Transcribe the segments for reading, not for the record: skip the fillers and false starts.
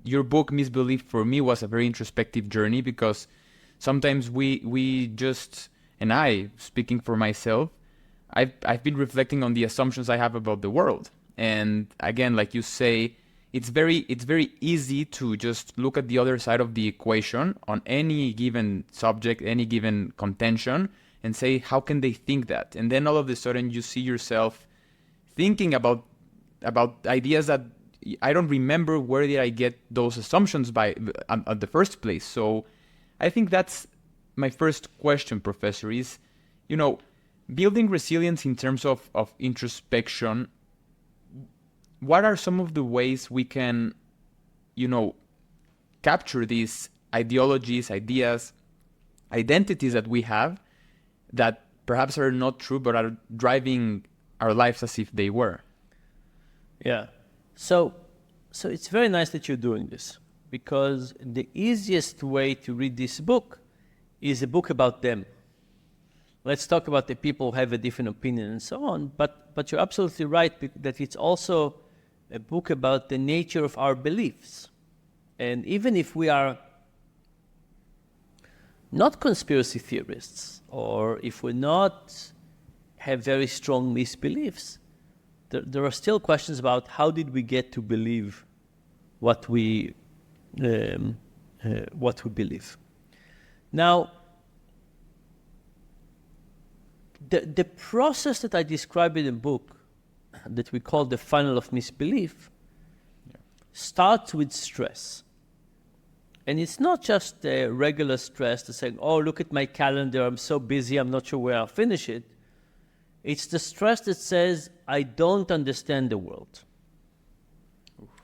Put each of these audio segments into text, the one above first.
your book Misbelief for me was a very introspective journey, because sometimes we just, and I, speaking for myself, I've been reflecting on the assumptions I have about the world. And again, like you say, it's very easy to just look at the other side of the equation on any given subject, any given contention, and say, how can they think that? And then all of a sudden you see yourself thinking about ideas that I don't remember where did I get those assumptions by at the first place. So I think that's my first question, Professor, is, building resilience in terms of introspection. What are some of the ways we can, capture these ideologies, ideas, identities that we have that perhaps are not true but are driving our lives as if they were? Yeah. So it's very nice that you're doing this, because the easiest way to read this book is a book about them. Let's talk about the people who have a different opinion and so on, but you're absolutely right that it's also a book about the nature of our beliefs. And even if we are not conspiracy theorists, or if we not have very strong misbeliefs, there are still questions about how did we get to believe what we believe. Now, the process that I describe in the book, that we call the funnel of misbelief, starts with stress. And it's not just a regular stress to say, oh, look at my calendar, I'm so busy, I'm not sure where I'll finish it. It's the stress that says, I don't understand the world.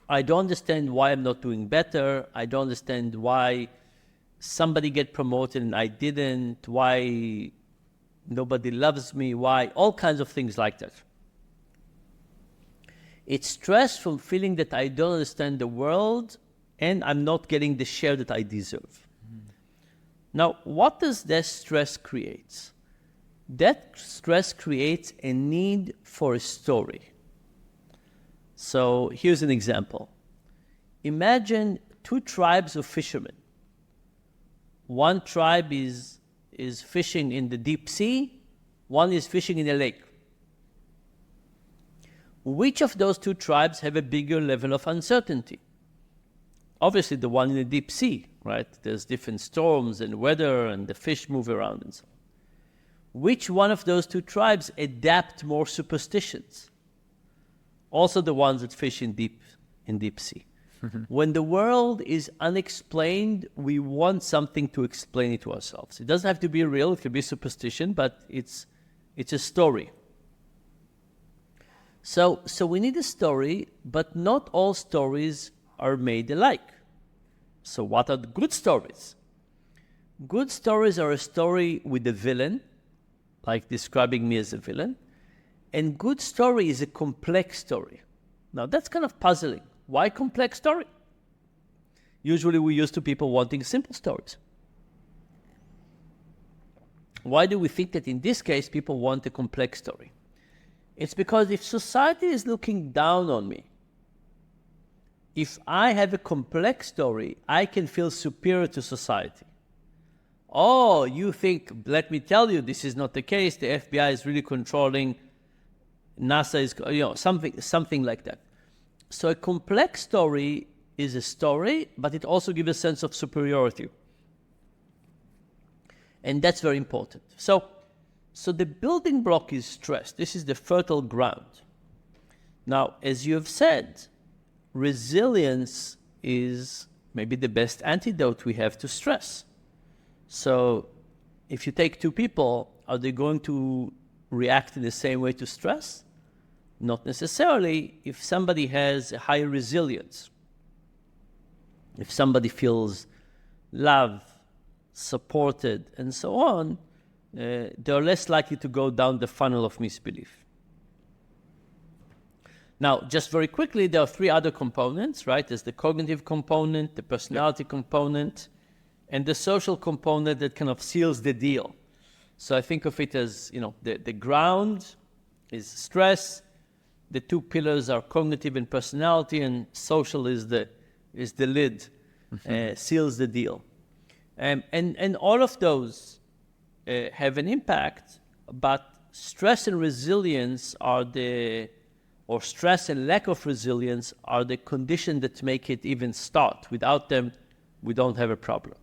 I don't understand why I'm not doing better. I don't understand why somebody get promoted and I didn't, why nobody loves me, why, all kinds of things like that. It's stress from feeling that I don't understand the world and I'm not getting the share that I deserve. Now, what does that stress create? That stress creates a need for a story. So here's an example. Imagine two tribes of fishermen. One tribe is fishing in the deep sea, one is fishing in a lake. Which of those two tribes have a bigger level of uncertainty? Obviously the one in the deep sea, right? There's different storms and weather and the fish move around and so on. Which one of those two tribes adapt more superstitions? Also the ones that fish in deep sea. When the world is unexplained, we want something to explain it to ourselves. It doesn't have to be real, it could be superstition, but it's a story. So we need a story, but not all stories are made alike. So what are the good stories? Good stories are a story with a villain, like describing me as a villain, and good story is a complex story. Now that's kind of puzzling. Why complex story? Usually we're used to people wanting simple stories. Why do we think that in this case people want a complex story? It's because if society is looking down on me, if I have a complex story, I can feel superior to society. Oh, you think, let me tell you, this is not the case. The FBI is really controlling, NASA is, something like that. So a complex story is a story, but it also gives a sense of superiority. And that's very important. So the building block is stress. This is the fertile ground. Now, as you have said, resilience is maybe the best antidote we have to stress. So if you take two people, are they going to react in the same way to stress? Not necessarily. If somebody has a higher resilience, if somebody feels loved, supported, and so on, they're less likely to go down the funnel of misbelief. Now, just very quickly, there are three other components, right? There's the cognitive component, the personality component, and the social component that kind of seals the deal. So I think of it as, the ground is stress, the two pillars are cognitive and personality, and social is the is the lid, seals the deal. And all of those have an impact, but stress and resilience or stress and lack of resilience are the condition that make it even start. Without them, we don't have a problem.